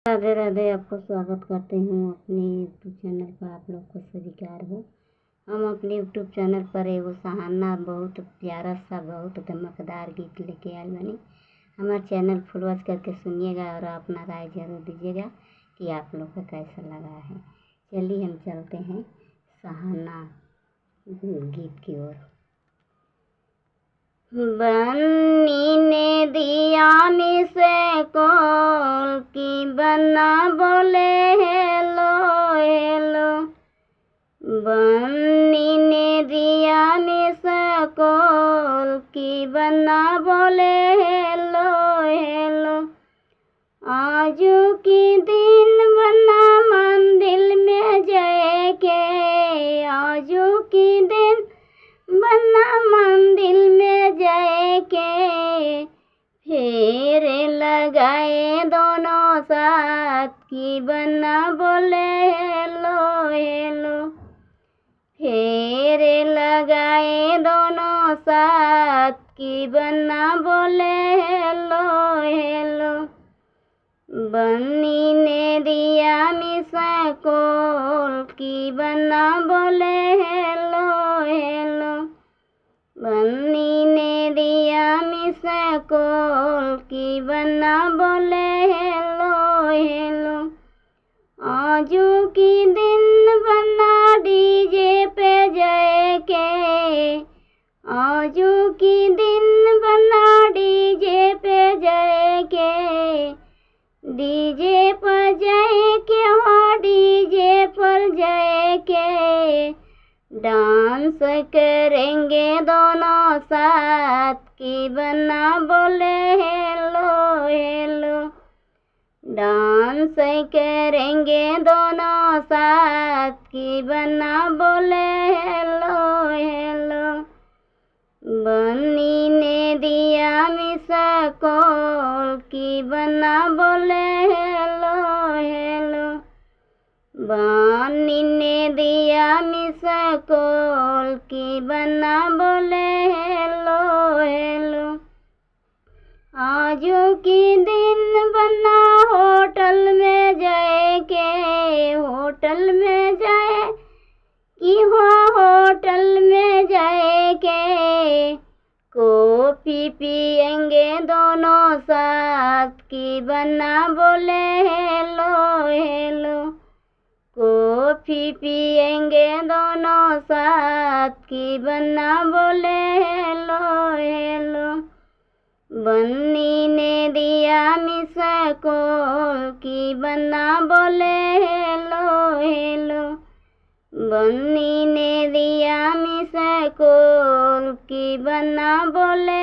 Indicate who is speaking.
Speaker 1: राधे राधे। आपको स्वागत करती हूँ अपने यूट्यूब चैनल पर। आप लोग को स्वीकार हो। हम अपने यूट्यूब चैनल पर एगो सहाना बहुत प्यारा सा बहुत धमकदार गीत लेके आए बनी। हमारा चैनल फुल वॉच करके सुनिएगा और अपना राय जरूर दीजिएगा कि आप लोग को कैसा लगा है। चलिए हम चलते हैं सहाना गीत की ओर। बन्नी ने दिया मिसे कॉल की बन्ना बोले हेलो हेलो। बन्नी ने दिया मिसे कॉल की बन्ना बोले हेलो हेलो। आजू की दिन बन्ना मंदिर में जय के। आजू की दिन बन्ना मंदिर में जय के। फेर लगाए दोनों साथ की बन्ना बोले हेलो हेलो। फेर लगाए दोनों साथ की बन्ना बोले हेलो हेलो। बन्नी ने दिया मिसा कॉल की बन्ना बोले हेलो हेलो। बन्नी ने दिया मिसा कॉल की बन्ना बोले हेलो हेलो। आजू की दिन बन्ना डीजे पे जय के। आजू की दिन बन्ना डीजे पे जय के। डीजे पर जय के हो डीजे पर जय के। डांस करेंगे दोनों साथ की बन्ना बोले हेलो हेलो। डांस करेंगे दोनों साथ की बन्ना बोले हेलो हेलो। बन्नी ने दिया मिसा कॉल की बन्ना बोले हेलो हेलो। बन्नी ने दिया मिसा कॉल की बन्ना बोले हेलो हेलो। आजू की दिन बन्ना होटल में जाए के। होटल में जाए कि हो होटल में जाए के। कॉफी पिएंगे दोनों साथ की बन्ना बोले हेलो हेलो। कॉफी पिएंगे दोनों साथ की बन्ना बोले हेलो हेलो। बन्नी ने दिया मिसा कॉल की बन्ना बोले हेलो हेलो। बन्नी ने दिया मिसा कॉल की बन्ना बोले